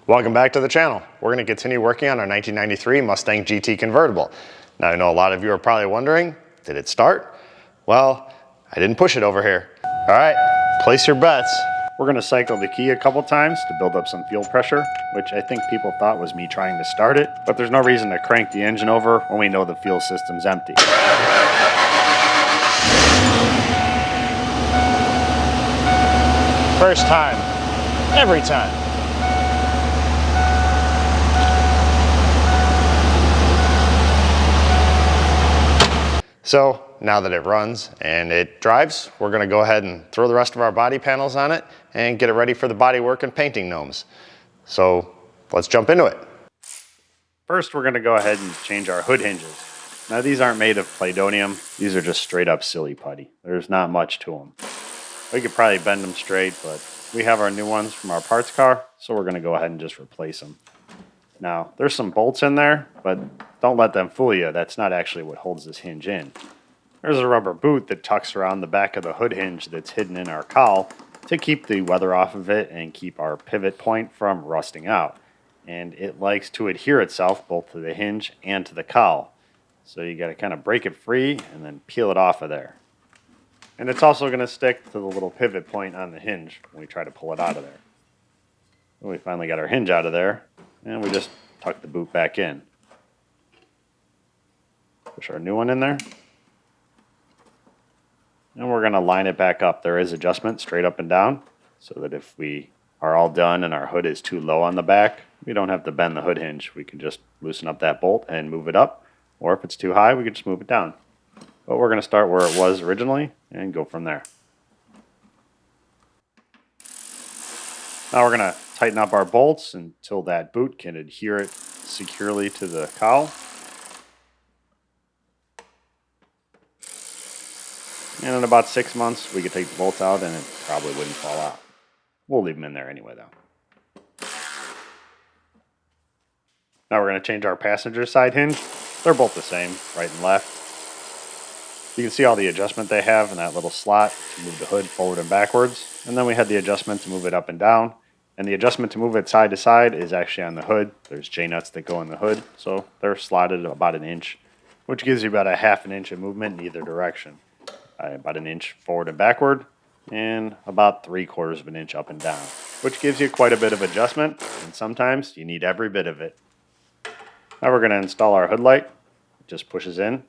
Welcome back to the channel. We're going to continue working on our 1993 Mustang GT convertible. Now I know a lot of you are probably wondering, did it start? Well, I didn't push it over here. All right, place your bets. We're going to cycle the key a couple times to build up some fuel pressure, which I think people thought was me trying to start it, but there's no reason to crank the engine over when we know the fuel system's empty. First time, every time. So now that it runs and it drives, we're going to go ahead and throw the rest of our body panels on it and get it ready for the body work and painting gnomes. So let's jump into it. First, we're going to go ahead and change our hood hinges. Now these aren't made of Playdonium. These are just straight up silly putty. There's not much to them. We could probably bend them straight, but we have our new ones from our parts car, so we're going to go ahead and just replace them. Now, there's some bolts in there, but don't let them fool you. That's not actually what holds this hinge in. There's a rubber boot that tucks around the back of the hood hinge that's hidden in our cowl to keep the weather off of it and keep our pivot point from rusting out. And it likes to adhere itself both to the hinge and to the cowl. So you got to kind of break it free and then peel it off of there. And it's also going to stick to the little pivot point on the hinge when we try to pull it out of there. Well, we finally got our hinge out of there, and we just tuck the boot back in. Push our new one in there. And we're going to line it back up. There is adjustment straight up and down, so that if we are all done and our hood is too low on the back, we don't have to bend the hood hinge. We can just loosen up that bolt and move it up. Or if it's too high, we can just move it down. But we're going to start where it was originally and go from there. Now we're going to tighten up our bolts until that boot can adhere it securely to the cowl. And in about 6 months, we could take the bolts out and it probably wouldn't fall out. We'll leave them in there anyway, though. Now we're going to change our passenger side hinge. They're both the same, right and left. You can see all the adjustment they have in that little slot to move the hood forward and backwards. And then we had the adjustment to move it up and down. And the adjustment to move it side to side is actually on the hood. There's J-nuts that go in the hood, so they're slotted about an inch, which gives you about a ½ an inch of movement in either direction. About an inch forward and backward, and about 3/4 of an inch up and down, which gives you quite a bit of adjustment, and sometimes you need every bit of it. Now we're going to install our hood light. It just pushes in,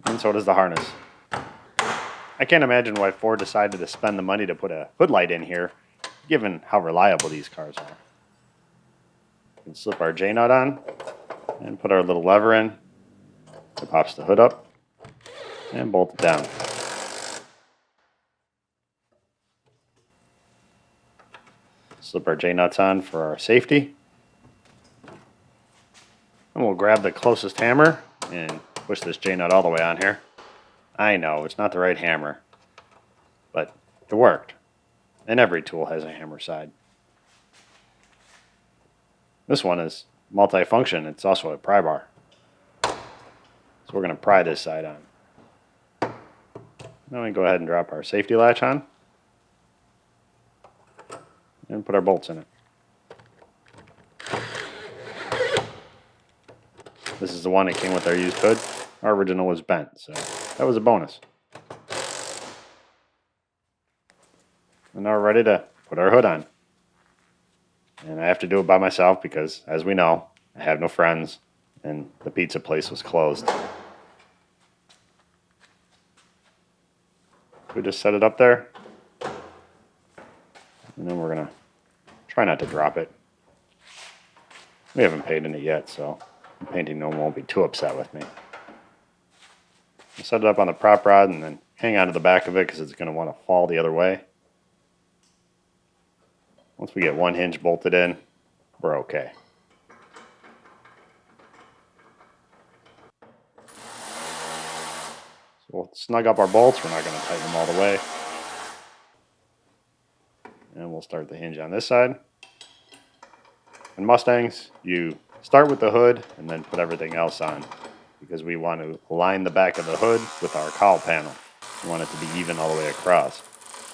and so does the harness. I can't imagine why Ford decided to spend the money to put a hood light in here, given how reliable these cars are. We can slip our J-nut on, and put our little lever in. It pops the hood up, and bolt it down. Slip our J-nuts on for our safety. And we'll grab the closest hammer and push this J-nut all the way on here. I know, it's not the right hammer, but it worked. And every tool has a hammer side. This one is multi-function. It's also a pry bar. So we're going to pry this side on. Now we can go ahead and drop our safety latch on and put our bolts in it. This is the one that came with our used hood. Our original was bent, so that was a bonus. And now we're ready to put our hood on. And I have to do it by myself because, as we know, I have no friends and the pizza place was closed. We just set it up there, and then we're going to try not to drop it. We haven't painted it yet, so the painting gnome won't be too upset with me. I'll set it up on the prop rod and then hang on to the back of it because it's going to want to fall the other way. Once we get one hinge bolted in, we're okay. We'll snug up our bolts. We're not going to tighten them all the way. And we'll start the hinge on this side. In Mustangs, you start with the hood and then put everything else on because we want to align the back of the hood with our cowl panel. We want it to be even all the way across.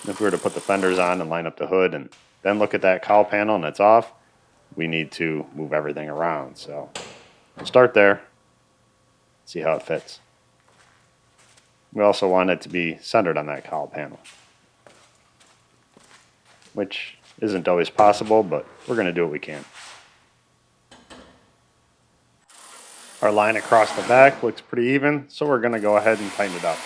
And if we were to put the fenders on and line up the hood and then look at that cowl panel and it's off, we need to move everything around. So we'll start there, see how it fits. We also want it to be centered on that cowl panel, which isn't always possible, but we're going to do what we can. Our line across the back looks pretty even, so we're going to go ahead and tighten it up.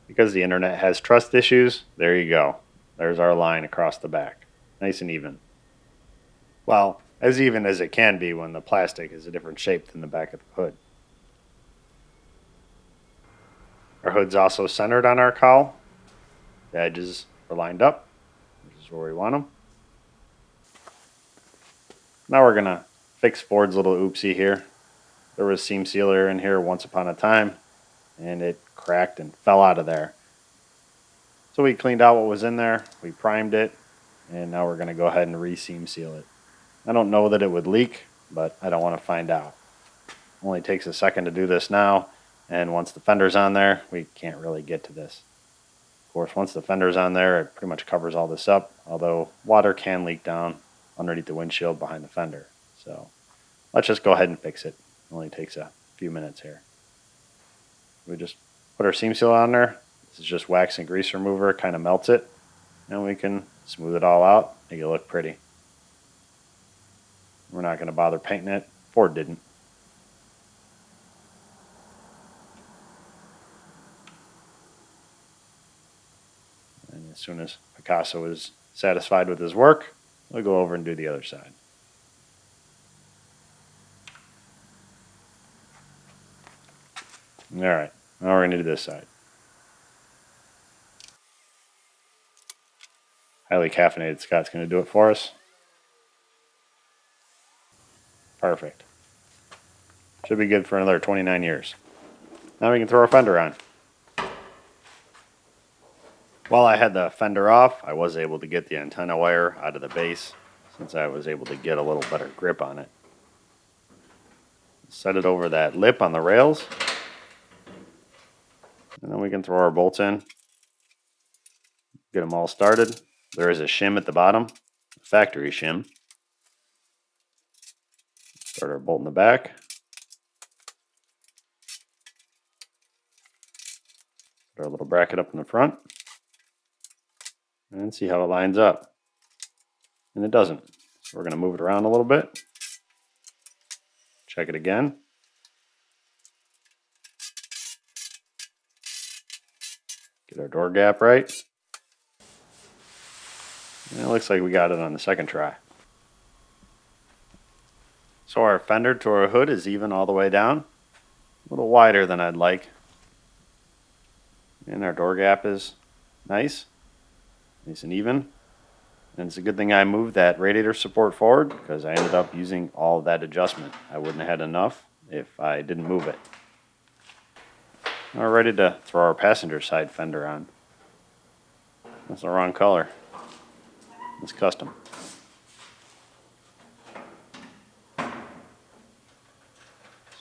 Because the internet has trust issues, there you go. There's our line across the back. Nice and even. Well, as even as it can be when the plastic is a different shape than the back of the hood. Our hood's also centered on our cowl. The edges are lined up, which is where we want them. Now we're going to fix Ford's little oopsie here. There was seam sealer in here once upon a time, and it cracked and fell out of there. So we cleaned out what was in there, we primed it, and now we're going to go ahead and re-seam seal it. I don't know that it would leak, but I don't want to find out. It only takes a second to do this now, and once the fender's on there, we can't really get to this. Of course, once the fender's on there, it pretty much covers all this up, although water can leak down underneath the windshield behind the fender. So let's just go ahead and fix it. It only takes a few minutes here. We just put our seam seal on there. This is just wax and grease remover, kind of melts it, and we can smooth it all out, make it look pretty. We're not going to bother painting it. Ford didn't. And as soon as Picasso is satisfied with his work, we'll go over and do the other side. All right, now we're going to do this side. Highly caffeinated Scott's going to do it for us. Perfect. Should be good for another 29 years. Now we can throw our fender on. While I had the fender off, I was able to get the antenna wire out of the base, since I was able to get a little better grip on it. Set it over that lip on the rails, and then we can throw our bolts in. Get them all started. There is a shim at the bottom, a factory shim. Start our bolt in the back. Put our little bracket up in the front. And see how it lines up. And it doesn't. So we're going to move it around a little bit. Check it again. Get our door gap right. And it looks like we got it on the second try. So our fender to our hood is even all the way down. A little wider than I'd like. And our door gap is nice. Nice and even. And it's a good thing I moved that radiator support forward, because I ended up using all of that adjustment. I wouldn't have had enough if I didn't move it. Now we're ready to throw our passenger side fender on. That's the wrong color. It's custom.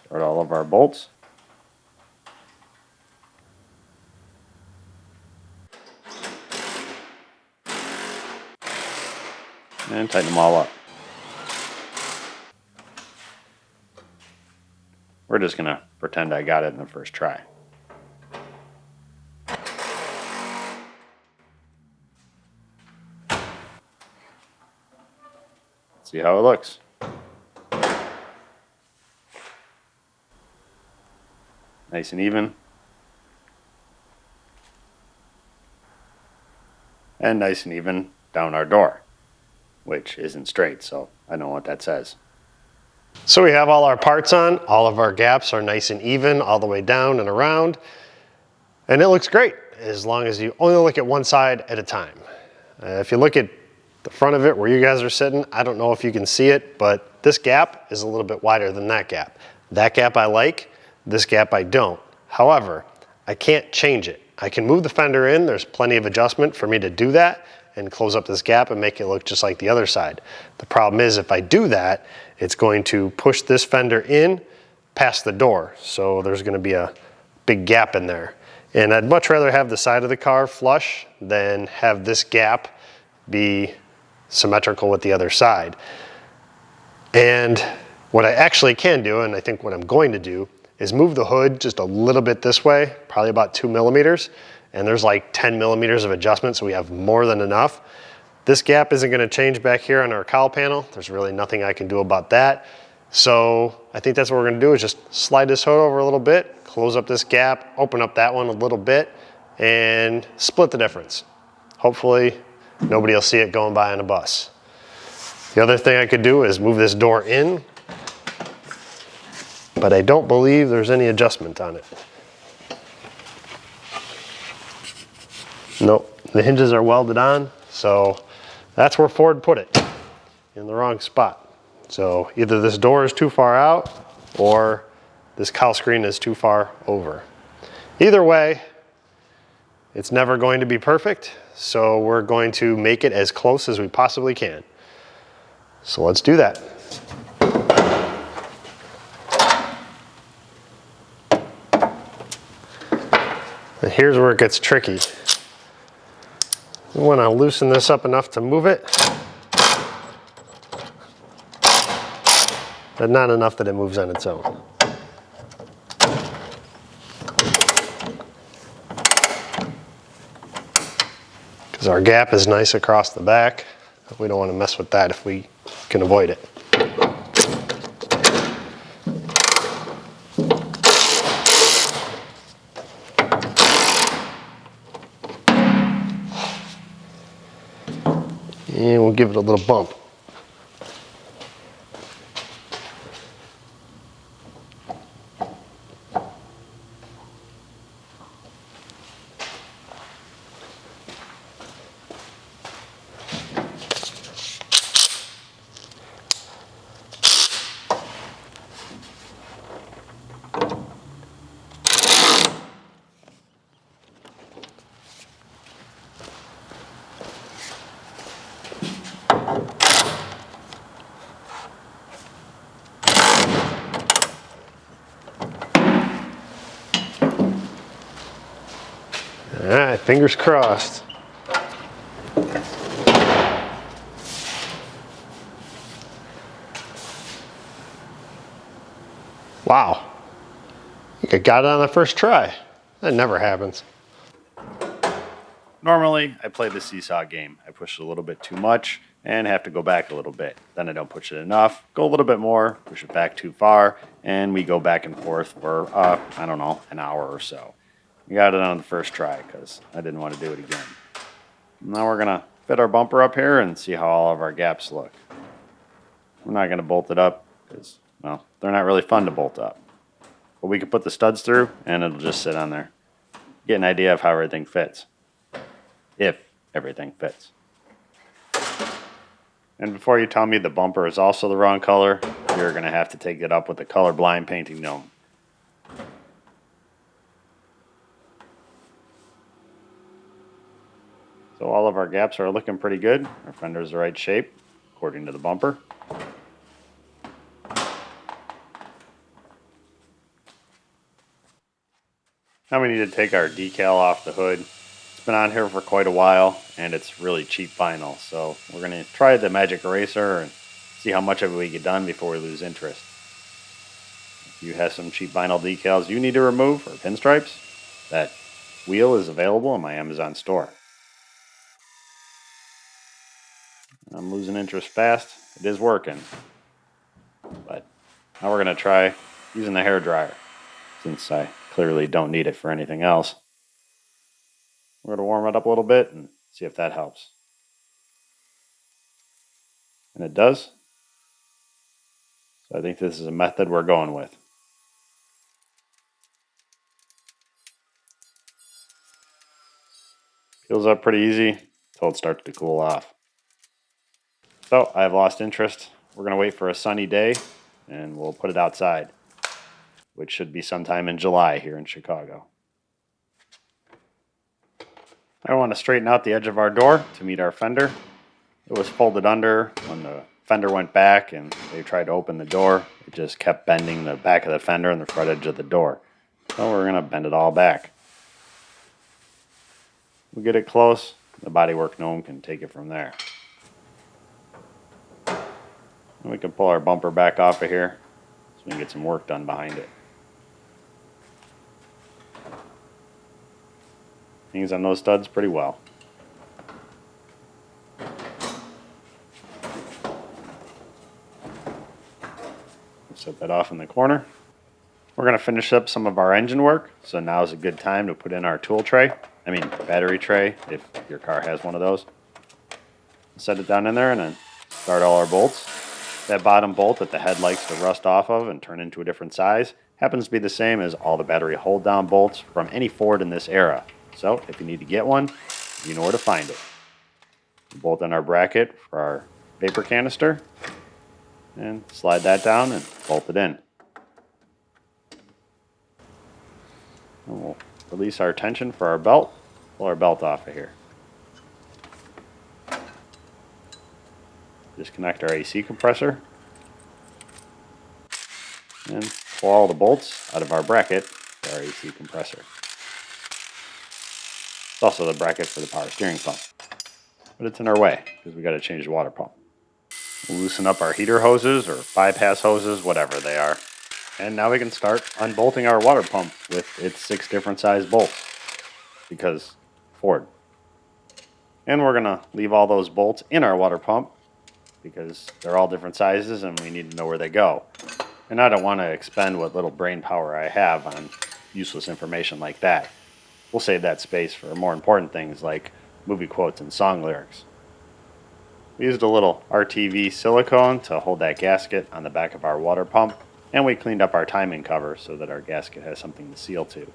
Start all of our bolts. And tighten them all up. We're just going to pretend I got it in the first try. See how it looks. Nice and even. And nice and even down our door, which isn't straight, so I don't know what that says. So we have all our parts on, all of our gaps are nice and even all the way down and around, and it looks great as long as you only look at one side at a time. If you look at the front of it where you guys are sitting, I don't know if you can see it, but this gap is a little bit wider than that gap. That gap I like, this gap I don't. However, I can't change it. I can move the fender in, there's plenty of adjustment for me to do that and close up this gap and make it look just like the other side. The problem is if I do that, it's going to push this fender in past the door. So there's going to be a big gap in there. And I'd much rather have the side of the car flush than have this gap be symmetrical with the other side. And what I actually can do, and I think what I'm going to do, is move the hood just a little bit this way, probably about 2 millimeters. And there's like 10 millimeters of adjustment, so we have more than enough. This gap isn't gonna change back here on our cowl panel. There's really nothing I can do about that. So I think that's what we're gonna do, is just slide this hood over a little bit, close up this gap, open up that one a little bit, and split the difference. Hopefully nobody will see it going by on a bus. The other thing I could do is move this door in, but I don't believe there's any adjustment on it. Nope, the hinges are welded on, so that's where Ford put it, in the wrong spot. So either this door is too far out or this cowl screen is too far over. Either way, it's never going to be perfect, so we're going to make it as close as we possibly can. So let's do that. And here's where it gets tricky. We want to loosen this up enough to move it, but not enough that it moves on its own. Because our gap is nice across the back. We don't want to mess with that if we can avoid it. And we'll give it a little bump. All right, fingers crossed. Wow, I think I got it on the first try. That never happens. Normally, I play the seesaw game. I push it a little bit too much and have to go back a little bit. Then I don't push it enough, go a little bit more, push it back too far, and we go back and forth for, I don't know, an hour or so. We got it on the first try because I didn't want to do it again. Now we're going to fit our bumper up here and see how all of our gaps look. We're not going to bolt it up because, well, they're not really fun to bolt up. But we can put the studs through and it'll just sit on there. Get an idea of how everything fits. If everything fits. And before you tell me the bumper is also the wrong color, you're going to have to take it up with a colorblind painting gnome. So all of our gaps are looking pretty good. Our fender's the right shape, according to the bumper. Now we need to take our decal off the hood. It's been on here for quite a while, and it's really cheap vinyl. So we're going to try the magic eraser and see how much of it we get done before we lose interest. If you have some cheap vinyl decals you need to remove, or pinstripes, that wheel is available in my Amazon store. I'm losing interest fast. It is working. But now we're going to try using the hair dryer, since I clearly don't need it for anything else. We're going to warm it up a little bit and see if that helps. And it does. So I think this is a method we're going with. Peels up pretty easy until it starts to cool off. So I've lost interest. We're going to wait for a sunny day and we'll put it outside, which should be sometime in July here in Chicago. I want to straighten out the edge of our door to meet our fender. It was folded under when the fender went back and they tried to open the door. It just kept bending the back of the fender and the front edge of the door. So we're going to bend it all back. We'll get it close. The bodywork gnome can take it from there. And we can pull our bumper back off of here so we can get some work done behind it. Hangs on those studs pretty well. Set that off in the corner. We're going to finish up some of our engine work, so now is a good time to put in our tool tray. Battery tray, if your car has one of those. Set it down in there and then start all our bolts. That bottom bolt that the head likes to rust off of and turn into a different size happens to be the same as all the battery hold down bolts from any Ford in this era. So if you need to get one, you know where to find it. Bolt in our bracket for our vapor canister and slide that down and bolt it in. And we'll release our tension for our belt, pull our belt off of here. Disconnect our AC compressor and pull all the bolts out of our bracket for our AC compressor. It's also the bracket for the power steering pump, but it's in our way because we got to change the water pump. We'll loosen up our heater hoses or bypass hoses, whatever they are. And now we can start unbolting our water pump with its 6 different size bolts because Ford. And we're going to leave all those bolts in our water pump because they're all different sizes and we need to know where they go. And I don't want to expend what little brain power I have on useless information like that. We'll save that space for more important things like movie quotes and song lyrics. We used a little RTV silicone to hold that gasket on the back of our water pump, and we cleaned up our timing cover so that our gasket has something to seal to.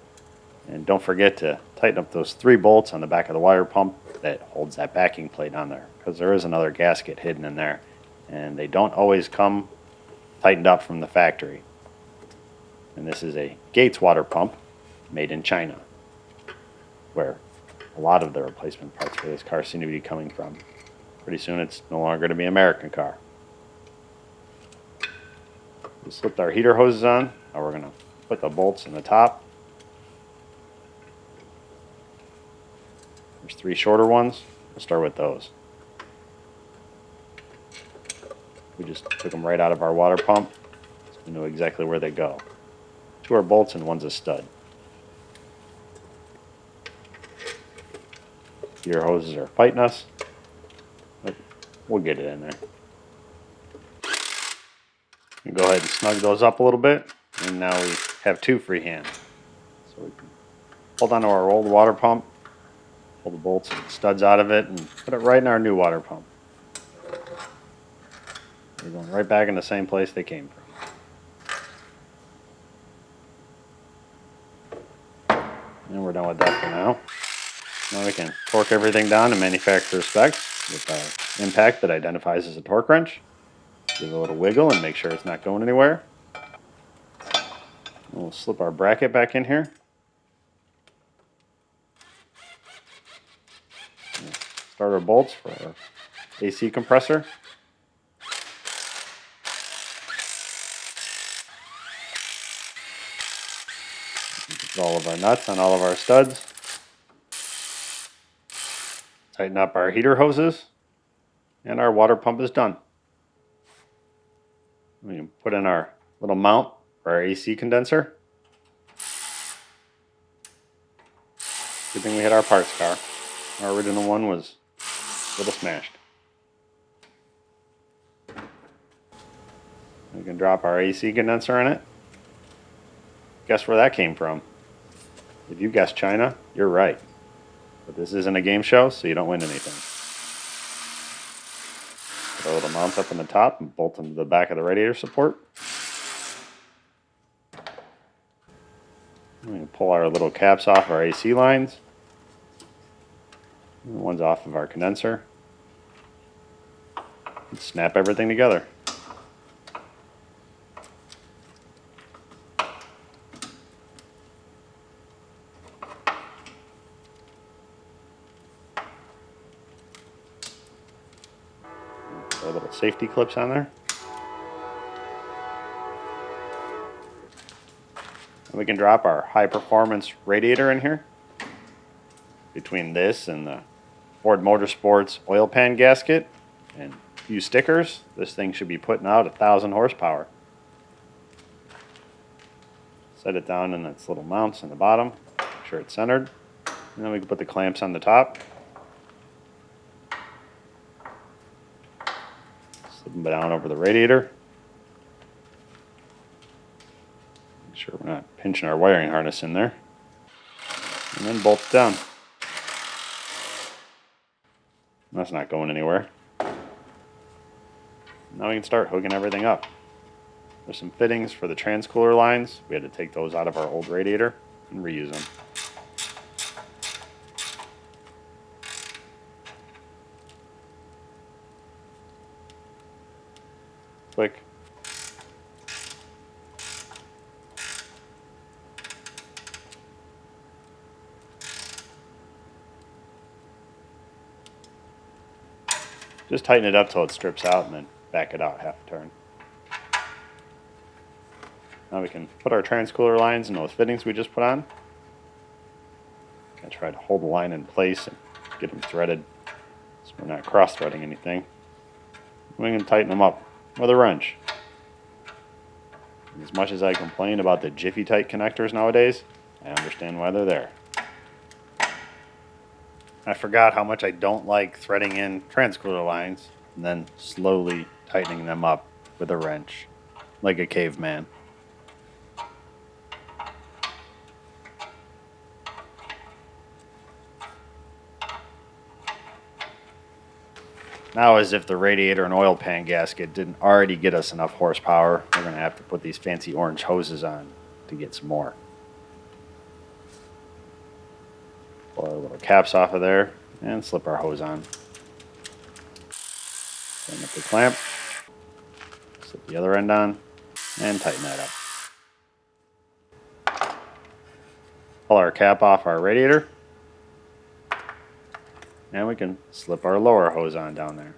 And don't forget to tighten up those 3 bolts on the back of the water pump that holds that backing plate on there, because there is another gasket hidden in there, and they don't always come tightened up from the factory. And this is a Gates water pump made in China, where a lot of the replacement parts for this car seem to be coming from. Pretty soon it's no longer going to be an American car. We slipped our heater hoses on. Now we're going to put the bolts in the top. There's 3 shorter ones. We'll start with those. We just took them right out of our water pump, so we know exactly where they go. 2 are bolts and 1's a stud. Heater hoses are fighting us, but we'll get it in there. And go ahead and snug those up a little bit, and now we have 2 free hands. So we can hold onto our old water pump, pull the bolts and studs out of it, and put it right in our new water pump. They're going right back in the same place they came from. And we're done with that for now. Now we can torque everything down to manufacturer specs with our impact that identifies as a torque wrench. Give it a little wiggle and make sure it's not going anywhere. And we'll slip our bracket back in here. Start our bolts for our AC compressor. Put all of our nuts on all of our studs. Tighten up our heater hoses, and our water pump is done. We can put in our little mount for our AC condenser. Good thing we had our parts car. Our original one was a little smashed. We can drop our AC condenser in it. Guess where that came from? If you guessed China, you're right. But this isn't a game show, so you don't win anything. Put our little mount up in the top and bolt into the back of the radiator support. We can pull our little caps off our AC lines. And one's off of our condenser. And snap everything together. Put our little safety clips on there. We can drop our high performance radiator in here. Between this and the Ford Motorsports oil pan gasket and a few stickers, this thing should be putting out 1,000 horsepower. Set it down in its little mounts in the bottom, make sure it's centered, and then we can put the clamps on the top. Slip them down over the radiator. Make sure we're not pinching our wiring harness in there. And then bolt it down. That's not going anywhere. Now we can start hooking everything up. There's some fittings for the transcooler lines. We had to take those out of our old radiator and reuse them. Click. Just tighten it up till it strips out and then back it out half a turn. Now we can put our transcooler lines in those fittings we just put on. I try to hold the line in place and get them threaded so we're not cross-threading anything. We can tighten them up with a wrench. As much as I complain about the Jiffy Tight connectors nowadays, I understand why they're there. I forgot how much I don't like threading in transcooler lines and then slowly tightening them up with a wrench, like a caveman. Now, as if the radiator and oil pan gasket didn't already get us enough horsepower, we're going to have to put these fancy orange hoses on to get some more. Pull our little caps off of there and slip our hose on. Tighten up the clamp, slip the other end on, and tighten that up. Pull our cap off our radiator. And we can slip our lower hose on down there.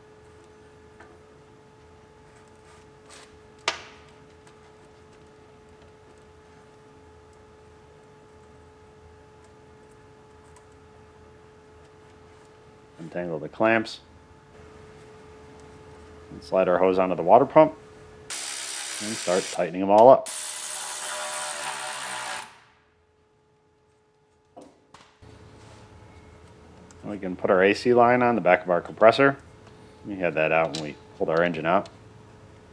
Untangle the clamps. And slide our hose onto the water pump. And start tightening them all up. We can put our AC line on the back of our compressor. We had that out when we pulled our engine out.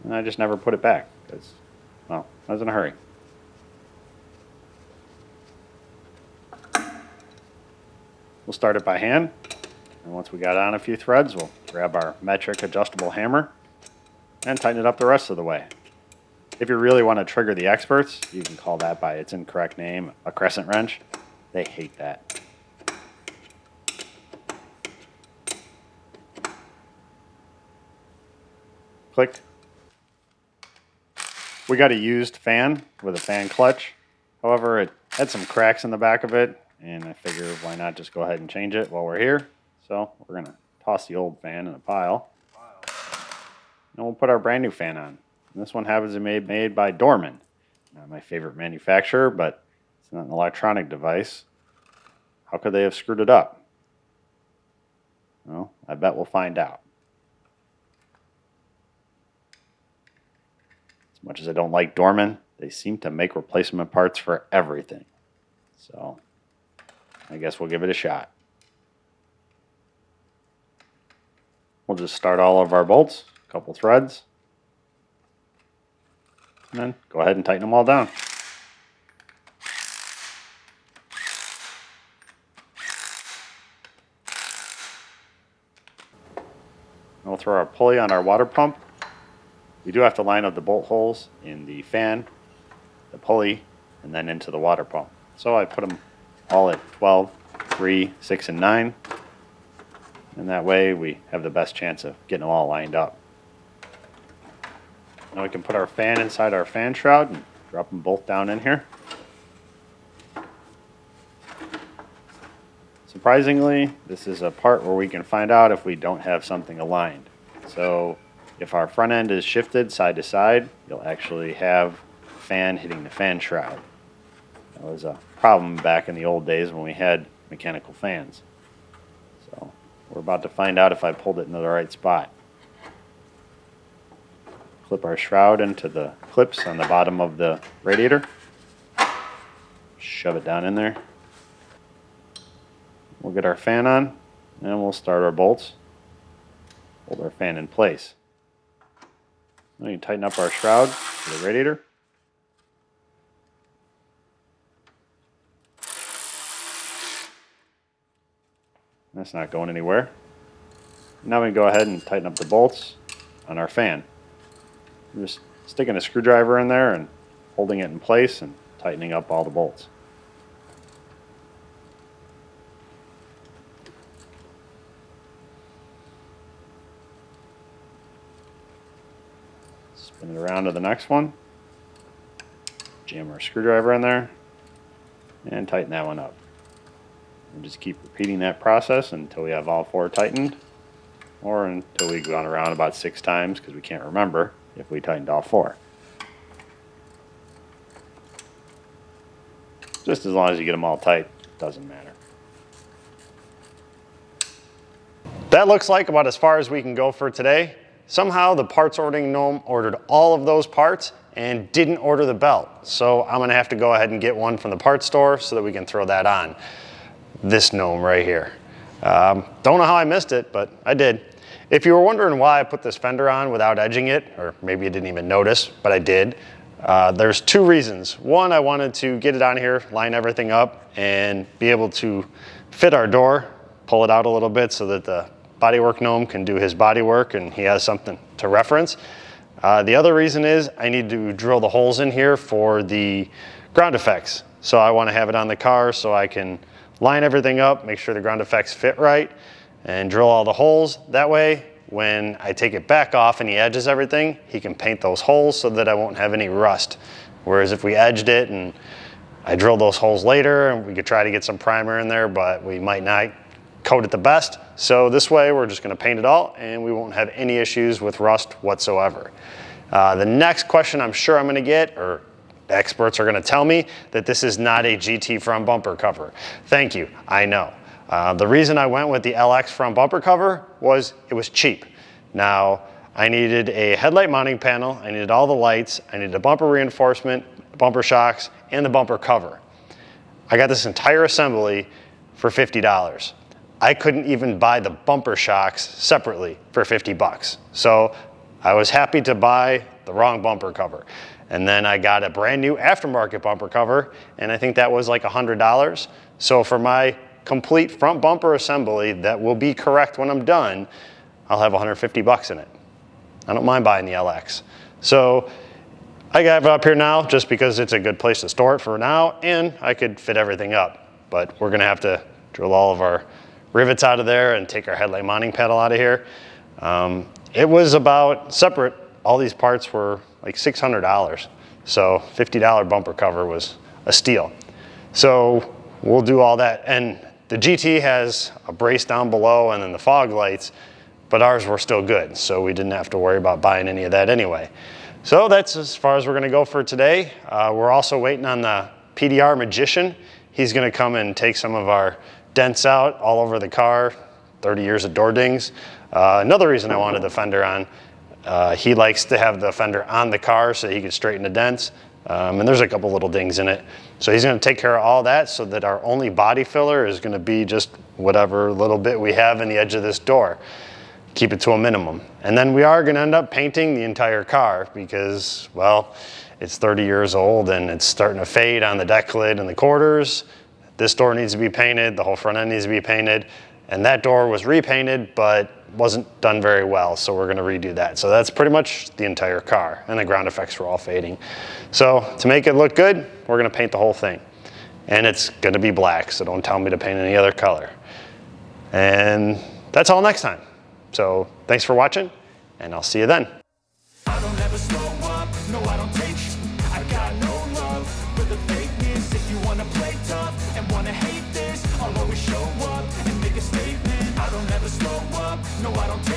And I just never put it back because, well, I was in a hurry. We'll start it by hand. And once we got on a few threads, we'll grab our metric adjustable hammer and tighten it up the rest of the way. If you really want to trigger the experts, you can call that by its incorrect name, a crescent wrench. They hate that. Click. We got a used fan with a fan clutch. However, it had some cracks in the back of it, and I figured why not just go ahead and change it while we're here. So we're going to toss the old fan in a pile. And we'll put our brand new fan on. And this one happens to be made by Dorman. Not my favorite manufacturer, but it's not an electronic device. How could they have screwed it up? Well, I bet we'll find out. As much as I don't like Dorman, they seem to make replacement parts for everything. So I guess we'll give it a shot. We'll just start all of our bolts, a couple threads, and then go ahead and tighten them all down. And we'll throw our pulley on our water pump. We do have to line up the bolt holes in the fan, the pulley, and then into the water pump. So I put them all at 12, 3, 6, and 9. And that way we have the best chance of getting them all lined up. Now we can put our fan inside our fan shroud and drop them both down in here. Surprisingly, this is a part where we can find out if we don't have something aligned. So if our front end is shifted side to side, you'll actually have the fan hitting the fan shroud. That was a problem back in the old days when we had mechanical fans. So we're about to find out if I pulled it into the right spot. Clip our shroud into the clips on the bottom of the radiator. Shove it down in there. We'll get our fan on and we'll start our bolts. Hold our fan in place. Then you tighten up our shroud to the radiator. That's not going anywhere. Now we can go ahead and tighten up the bolts on our fan. I'm just sticking a screwdriver in there and holding it in place and tightening up all the bolts. Spin it around to the next one. Jam our screwdriver in there and tighten that one up. And just keep repeating that process until we have all 4 tightened, or until we've gone around about 6 times, because we can't remember if we tightened all 4. Just as long as you get them all tight, doesn't matter. That looks like about as far as we can go for today. Somehow the parts ordering gnome ordered all of those parts and didn't order the belt. So I'm gonna have to go ahead and get one from the parts store so that we can throw that on. This gnome right here. Don't know how I missed it, but I did. If you were wondering why I put this fender on without edging it, or maybe you didn't even notice, but I did, there's 2 reasons. One, I wanted to get it on here, line everything up, and be able to fit our door, pull it out a little bit so that the bodywork gnome can do his body work and he has something to reference. The other reason is I need to drill the holes in here for the ground effects. So I want to have it on the car so I can line everything up, make sure the ground effects fit right, and drill all the holes. That way, when I take it back off and he edges everything, he can paint those holes so that I won't have any rust. Whereas if we edged it and I drill those holes later, and we could try to get some primer in there, but we might not coat it the best. So this way, we're just gonna paint it all and we won't have any issues with rust whatsoever. The next question I'm sure I'm gonna get, or experts are gonna tell me, that this is not a GT front bumper cover. Thank you, I know. The reason I went with the LX front bumper cover was it was cheap. Now, I needed a headlight mounting panel, I needed all the lights, I needed a bumper reinforcement, bumper shocks, and the bumper cover. I got this entire assembly for $50. I couldn't even buy the bumper shocks separately for 50 bucks. So I was happy to buy the wrong bumper cover. And then I got a brand new aftermarket bumper cover, and I think that was like $100. So for my complete front bumper assembly that will be correct when I'm done, I'll have 150 bucks in it. I don't mind buying the LX. So I have it up here now just because it's a good place to store it for now, and I could fit everything up. But we're gonna have to drill all of our rivets out of there and take our headlight mounting panel out of here. It was about separate. All these parts were like $600. So $50 bumper cover was a steal. So we'll do all that. And the GT has a brace down below and then the fog lights, but ours were still good. So we didn't have to worry about buying any of that anyway. So that's as far as we're gonna go for today. We're also waiting on the PDR Magician. He's gonna come and take some of our dents out all over the car, 30 years of door dings. Another reason I wanted the fender on, he likes to have the fender on the car so he can straighten the dents. And there's a couple little dings in it. So he's gonna take care of all that so that our only body filler is gonna be just whatever little bit we have in the edge of this door. Keep it to a minimum. And then we are gonna end up painting the entire car because, well, it's 30 years old and it's starting to fade on the deck lid and the quarters. This door needs to be painted, the whole front end needs to be painted, and that door was repainted, but wasn't done very well, so we're gonna redo that. So that's pretty much the entire car, and the ground effects were all fading. So to make it look good, we're gonna paint the whole thing. And it's gonna be black, so don't tell me to paint any other color. And that's all next time. So thanks for watching, and I'll see you then. I don't ever slow up, no I don't take sh- I got no love for the fakeness. If you wanna play tough and wanna hate this, I'll always show up and make a statement. I don't ever slow up, no I don't take